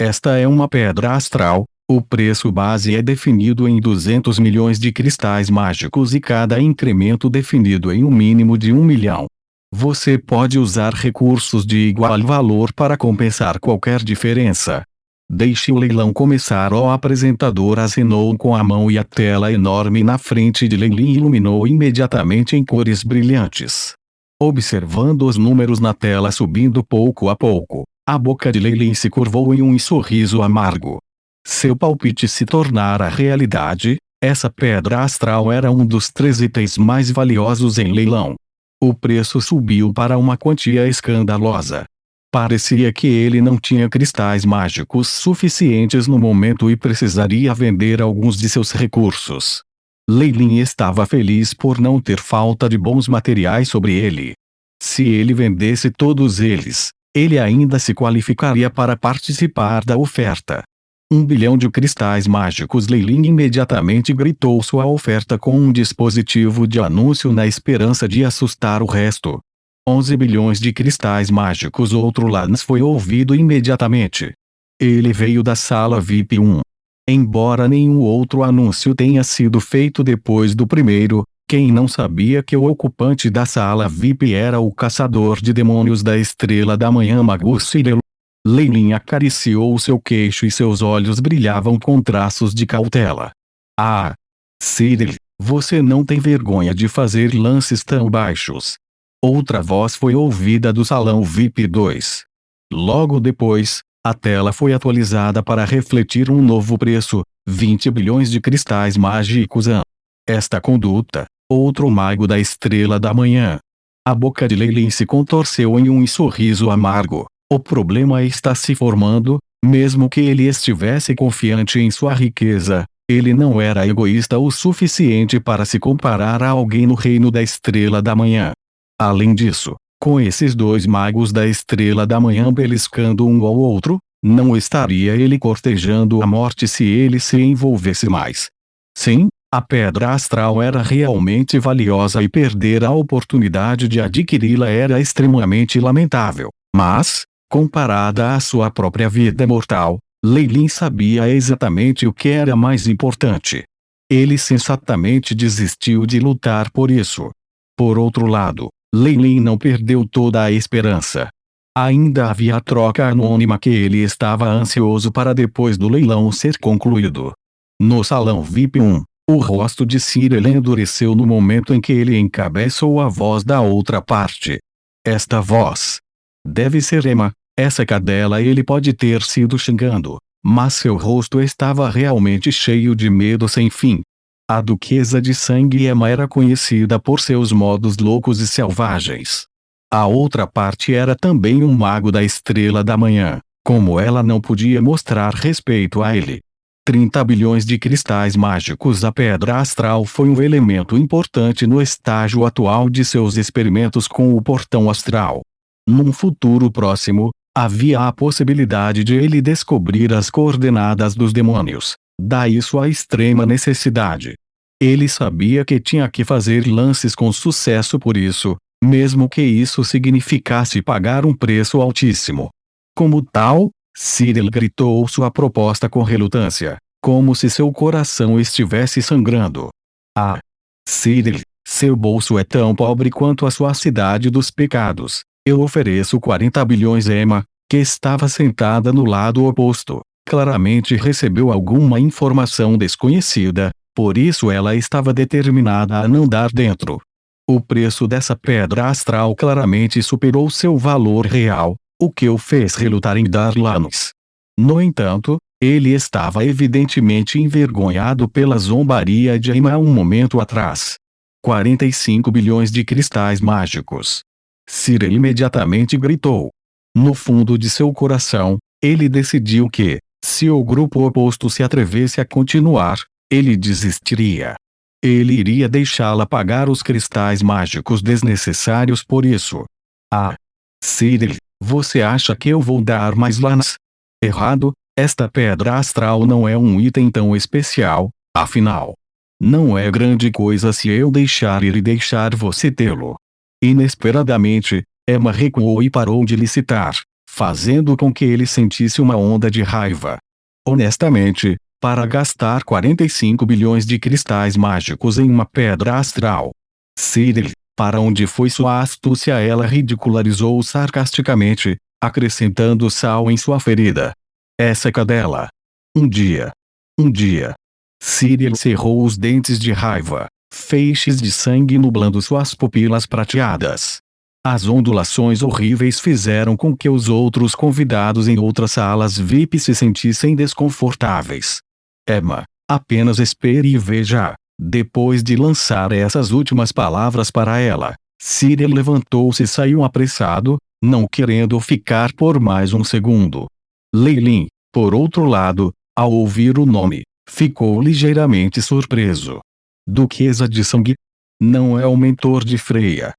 Esta é uma pedra astral. O preço base é definido em 200 milhões de cristais mágicos e cada incremento definido em um mínimo de 1 milhão. Você pode usar recursos de igual valor para compensar qualquer diferença. Deixe o leilão começar. O apresentador acenou com a mão e a tela enorme na frente de Leilin iluminou imediatamente em cores brilhantes. Observando os números na tela subindo pouco a pouco, a boca de Leilin se curvou em um sorriso amargo. Seu palpite se tornara realidade. Essa pedra astral era um dos 3 itens mais valiosos em leilão. O preço subiu para uma quantia escandalosa. Parecia que ele não tinha cristais mágicos suficientes no momento e precisaria vender alguns de seus recursos. Leilin estava feliz por não ter falta de bons materiais sobre ele. Se ele vendesse todos eles, ele ainda se qualificaria para participar da oferta. 1 bilhão de cristais mágicos. Leilin imediatamente gritou sua oferta com um dispositivo de anúncio na esperança de assustar o resto. 11 bilhões de cristais mágicos. Outro lance foi ouvido imediatamente. Ele veio da sala VIP 1. Embora nenhum outro anúncio tenha sido feito depois do primeiro, quem não sabia que o ocupante da sala VIP era o caçador de demônios da Estrela da Manhã, Magus Cyril? Leilin acariciou seu queixo e seus olhos brilhavam com traços de cautela. Ah! Cyril, você não tem vergonha de fazer lances tão baixos. Outra voz foi ouvida do salão VIP 2. Logo depois, a tela foi atualizada para refletir um novo preço, 20 bilhões de cristais mágicos. Esta conduta, outro mago da Estrela da Manhã. A boca de Leilin se contorceu em um sorriso amargo. O problema está se formando. Mesmo que ele estivesse confiante em sua riqueza, ele não era egoísta o suficiente para se comparar a alguém no reino da Estrela da Manhã. Além disso, com esses 2 magos da Estrela da Manhã beliscando um ao outro, não estaria ele cortejando a morte se ele se envolvesse mais. Sim, a pedra astral era realmente valiosa e perder a oportunidade de adquiri-la era extremamente lamentável. Mas, comparada à sua própria vida mortal, Leilin sabia exatamente o que era mais importante. Ele sensatamente desistiu de lutar por isso. Por outro lado, Leilin não perdeu toda a esperança. Ainda havia a troca anônima que ele estava ansioso para depois do leilão ser concluído. No salão VIP 1, o rosto de Cyril endureceu no momento em que ele encabeçou a voz da outra parte. Esta voz deve ser Emma. Essa cadela ele pode ter sido xingando, mas seu rosto estava realmente cheio de medo sem fim. A duquesa de sangue Emma era conhecida por seus modos loucos e selvagens. A outra parte era também um mago da Estrela da Manhã. Como ela não podia mostrar respeito a ele? 30 bilhões de cristais mágicos. A pedra astral foi um elemento importante no estágio atual de seus experimentos com o portão astral. Num futuro próximo, havia a possibilidade de ele descobrir as coordenadas dos demônios. Daí sua extrema necessidade. Ele sabia que tinha que fazer lances com sucesso por isso, mesmo que isso significasse pagar um preço altíssimo. Como tal, Cyril gritou sua proposta com relutância, como se seu coração estivesse sangrando. Ah! Cyril, seu bolso é tão pobre quanto a sua cidade dos pecados. Eu ofereço 40 bilhões. Emma, que estava sentada no lado oposto, claramente recebeu alguma informação desconhecida, por isso ela estava determinada a não dar dentro. O preço dessa pedra astral claramente superou seu valor real, o que o fez relutar em dar lances. No entanto, ele estava evidentemente envergonhado pela zombaria de Emma um momento atrás. 45 bilhões de cristais mágicos. Cyril imediatamente gritou. No fundo de seu coração, ele decidiu que, se o grupo oposto se atrevesse a continuar, ele desistiria. Ele iria deixá-la pagar os cristais mágicos desnecessários por isso. Ah! Cyril, você acha que eu vou dar mais lances? Errado, esta pedra astral não é um item tão especial, afinal. Não é grande coisa se eu deixar ir e deixar você tê-lo. Inesperadamente, Emma recuou e parou de licitar, fazendo com que ele sentisse uma onda de raiva. Honestamente, para gastar 45 bilhões de cristais mágicos em uma pedra astral. Cyril, para onde foi sua astúcia? Ela ridicularizou sarcasticamente, acrescentando sal em sua ferida. Essa cadela. Um dia. Cyril cerrou os dentes de raiva, feixes de sangue nublando suas pupilas prateadas. As ondulações horríveis fizeram com que os outros convidados em outras salas VIP se sentissem desconfortáveis. Emma, apenas espere e veja. Depois de lançar essas últimas palavras para ela, Cyril levantou-se e saiu apressado, não querendo ficar por mais um segundo. Leilin, por outro lado, ao ouvir o nome, ficou ligeiramente surpreso. Duquesa de Sangue? Não é o mentor de Freya.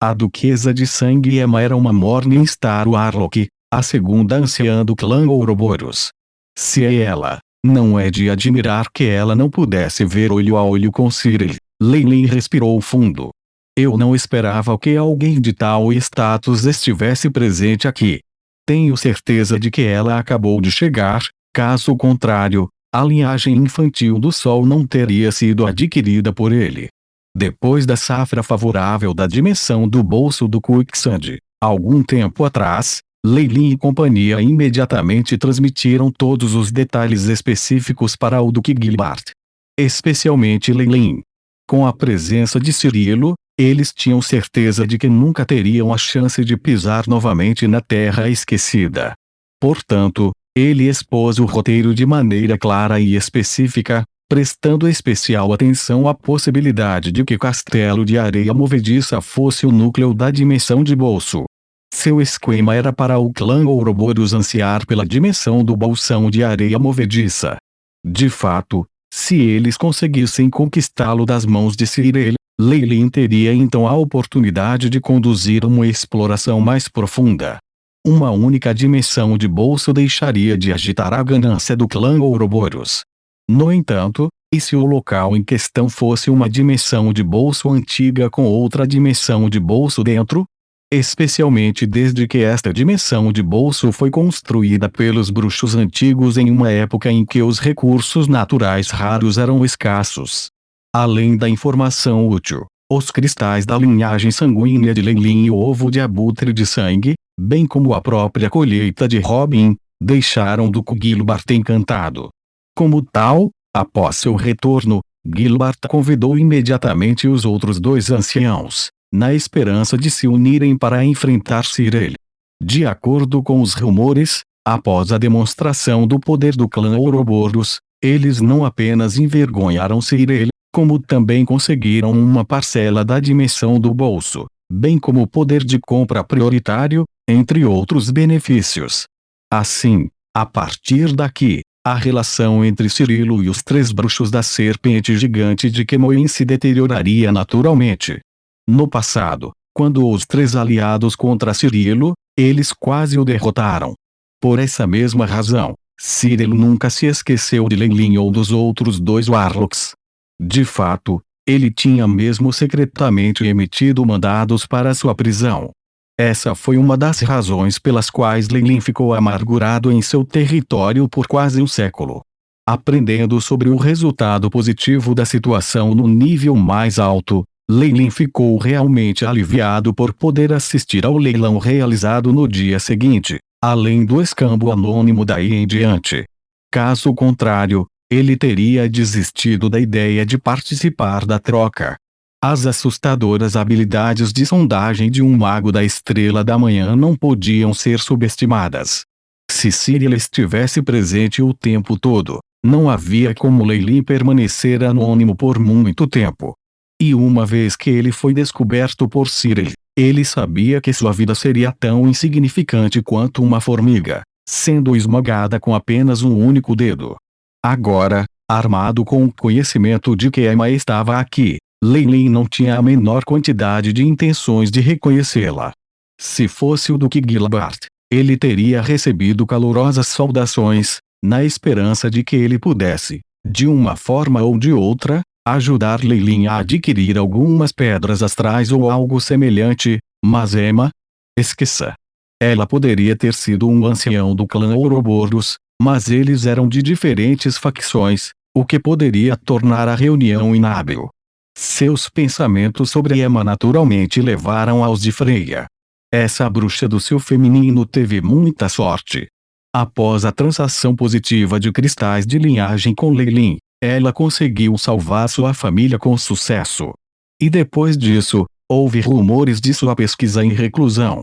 A Duquesa de Sangue Emma era uma Morningstar Warlock, a segunda anciã do clã Ouroboros. Se é ela, não é de admirar que ela não pudesse ver olho a olho com Cyril. Leilin respirou fundo. Eu não esperava que alguém de tal status estivesse presente aqui. Tenho certeza de que ela acabou de chegar, caso contrário, a linhagem infantil do Sol não teria sido adquirida por ele. Depois da safra favorável da dimensão do bolso do Quicksand, algum tempo atrás, Leilin e companhia imediatamente transmitiram todos os detalhes específicos para o Duque Gilbert. Especialmente Leilin. Com a presença de Cirilo, eles tinham certeza de que nunca teriam a chance de pisar novamente na Terra Esquecida. Portanto, ele expôs o roteiro de maneira clara e específica, prestando especial atenção à possibilidade de que Castelo de Areia Movediça fosse o núcleo da dimensão de bolso. Seu esquema era para o clã Ouroboros ansiar pela dimensão do bolsão de areia movediça. De fato, se eles conseguissem conquistá-lo das mãos de Cyril, Leilin teria então a oportunidade de conduzir uma exploração mais profunda. Uma única dimensão de bolso deixaria de agitar a ganância do clã Ouroboros. No entanto, e se o local em questão fosse uma dimensão de bolso antiga com outra dimensão de bolso dentro? Especialmente desde que esta dimensão de bolso foi construída pelos bruxos antigos em uma época em que os recursos naturais raros eram escassos. Além da informação útil, os cristais da linhagem sanguínea de Leilin e o ovo de abutre de sangue, bem como a própria colheita de Robin, deixaram Duque Gilbert encantado. Como tal, após seu retorno, Gilbert convidou imediatamente os outros dois anciãos, na esperança de se unirem para enfrentar Cyril. De acordo com os rumores, após a demonstração do poder do clã Ouroboros, eles não apenas envergonharam Cyril, como também conseguiram uma parcela da dimensão do bolso, bem como o poder de compra prioritário, entre outros benefícios. Assim, a partir daqui, a relação entre Cirilo e os três bruxos da serpente gigante de Kemoin se deterioraria naturalmente. No passado, quando os três aliados contra Cirilo, eles quase o derrotaram. Por essa mesma razão, Cirilo nunca se esqueceu de Leilin ou dos outros dois Warlocks. De fato, ele tinha mesmo secretamente emitido mandados para sua prisão. Essa foi uma das razões pelas quais Leilin ficou amargurado em seu território por quase um século. Aprendendo sobre o resultado positivo da situação no nível mais alto, Leilin ficou realmente aliviado por poder assistir ao leilão realizado no dia seguinte, além do escambo anônimo daí em diante. Caso contrário, ele teria desistido da ideia de participar da troca. As assustadoras habilidades de sondagem de um mago da Estrela da Manhã não podiam ser subestimadas. Se Cyril estivesse presente o tempo todo, não havia como Leilin permanecer anônimo por muito tempo. E uma vez que ele foi descoberto por Cyril, ele sabia que sua vida seria tão insignificante quanto uma formiga, sendo esmagada com apenas um único dedo. Agora, armado com o conhecimento de que Emma estava aqui, Leilin não tinha a menor quantidade de intenções de reconhecê-la. Se fosse o Duque Gilbert, ele teria recebido calorosas saudações, na esperança de que ele pudesse, de uma forma ou de outra, ajudar Leilin a adquirir algumas pedras astrais ou algo semelhante, mas Emma? Esqueça. Ela poderia ter sido um ancião do clã Ouroboros, mas eles eram de diferentes facções, o que poderia tornar a reunião inábil. Seus pensamentos sobre Emma naturalmente levaram aos de Freya. Essa bruxa do seu feminino teve muita sorte. Após a transação positiva de cristais de linhagem com Leilin, ela conseguiu salvar sua família com sucesso. E depois disso, houve rumores de sua pesquisa em reclusão.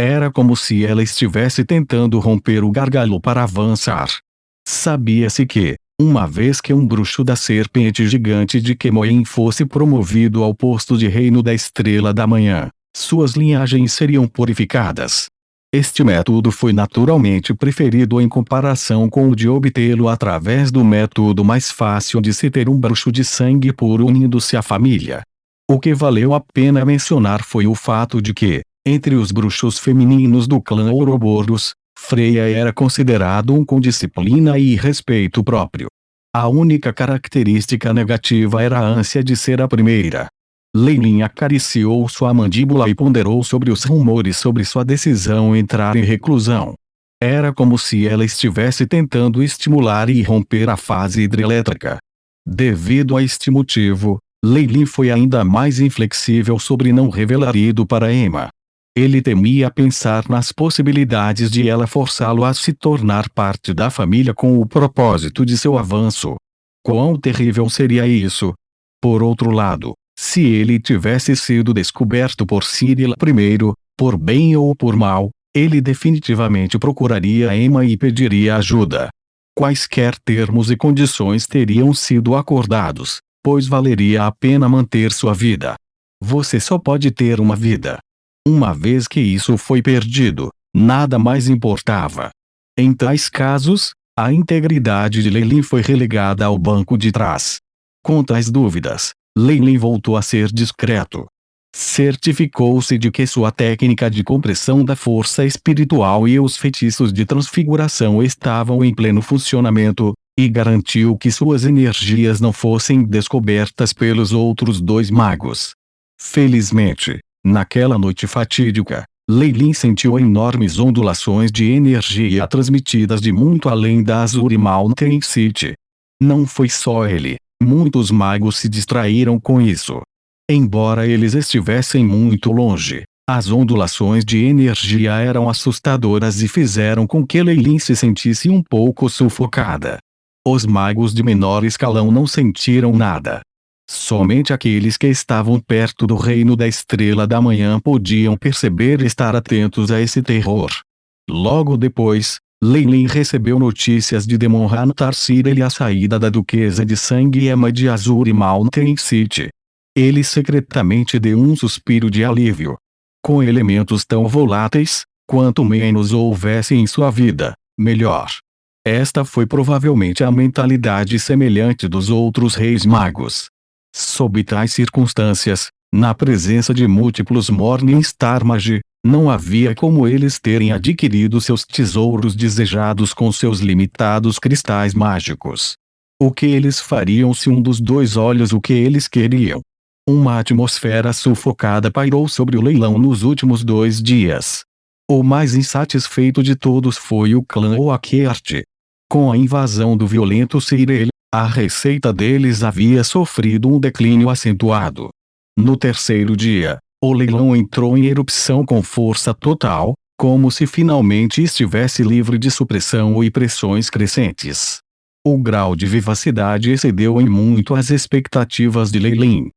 Era como se ela estivesse tentando romper o gargalo para avançar. Sabia-se que, uma vez que um bruxo da serpente gigante de Kemoin fosse promovido ao posto de reino da Estrela da Manhã, suas linhagens seriam purificadas. Este método foi naturalmente preferido em comparação com o de obtê-lo através do método mais fácil de se ter um bruxo de sangue puro unindo-se à família. O que valeu a pena mencionar foi o fato de que, entre os bruxos femininos do clã Ouroboros, Freya era considerado um com disciplina e respeito próprio. A única característica negativa era a ânsia de ser a primeira. Leilin acariciou sua mandíbula e ponderou sobre os rumores sobre sua decisão entrar em reclusão. Era como se ela estivesse tentando estimular e romper a fase hidrelétrica. Devido a este motivo, Leilin foi ainda mais inflexível sobre não revelar ido para Emma. Ele temia pensar nas possibilidades de ela forçá-lo a se tornar parte da família com o propósito de seu avanço. Quão terrível seria isso? Por outro lado, se ele tivesse sido descoberto por Cyrilla primeiro, por bem ou por mal, ele definitivamente procuraria Emma e pediria ajuda. Quaisquer termos e condições teriam sido acordados, pois valeria a pena manter sua vida. Você só pode ter uma vida. Uma vez que isso foi perdido, nada mais importava. Em tais casos, a integridade de Leilin foi relegada ao banco de trás. Com tais dúvidas, Leilin voltou a ser discreto. Certificou-se de que sua técnica de compressão da força espiritual e os feitiços de transfiguração estavam em pleno funcionamento, e garantiu que suas energias não fossem descobertas pelos outros dois magos. Felizmente, naquela noite fatídica, Leilin sentiu enormes ondulações de energia transmitidas de muito além da Azure Mountain City. Não foi só ele, muitos magos se distraíram com isso. Embora eles estivessem muito longe, as ondulações de energia eram assustadoras e fizeram com que Leilin se sentisse um pouco sufocada. Os magos de menor escalão não sentiram nada. Somente aqueles que estavam perto do reino da Estrela da Manhã podiam perceber e estar atentos a esse terror. Logo depois, Leilin recebeu notícias de Demonhan Tarsira e a saída da Duquesa de Sangue Emma de Azure Mountain City. Ele secretamente deu um suspiro de alívio. Com elementos tão voláteis, quanto menos houvesse em sua vida, melhor. Esta foi provavelmente a mentalidade semelhante dos outros reis magos. Sob tais circunstâncias, na presença de múltiplos Morningstar Magi, não havia como eles terem adquirido seus tesouros desejados com seus limitados cristais mágicos. O que eles fariam se um dos dois olhos o que eles queriam? Uma atmosfera sufocada pairou sobre o leilão nos últimos 2 dias. O mais insatisfeito de todos foi o clã Oakert. Com a invasão do violento Cyril, a receita deles havia sofrido um declínio acentuado. No terceiro dia, o leilão entrou em erupção com força total, como se finalmente estivesse livre de supressão e pressões crescentes. O grau de vivacidade excedeu em muito as expectativas de Leilin.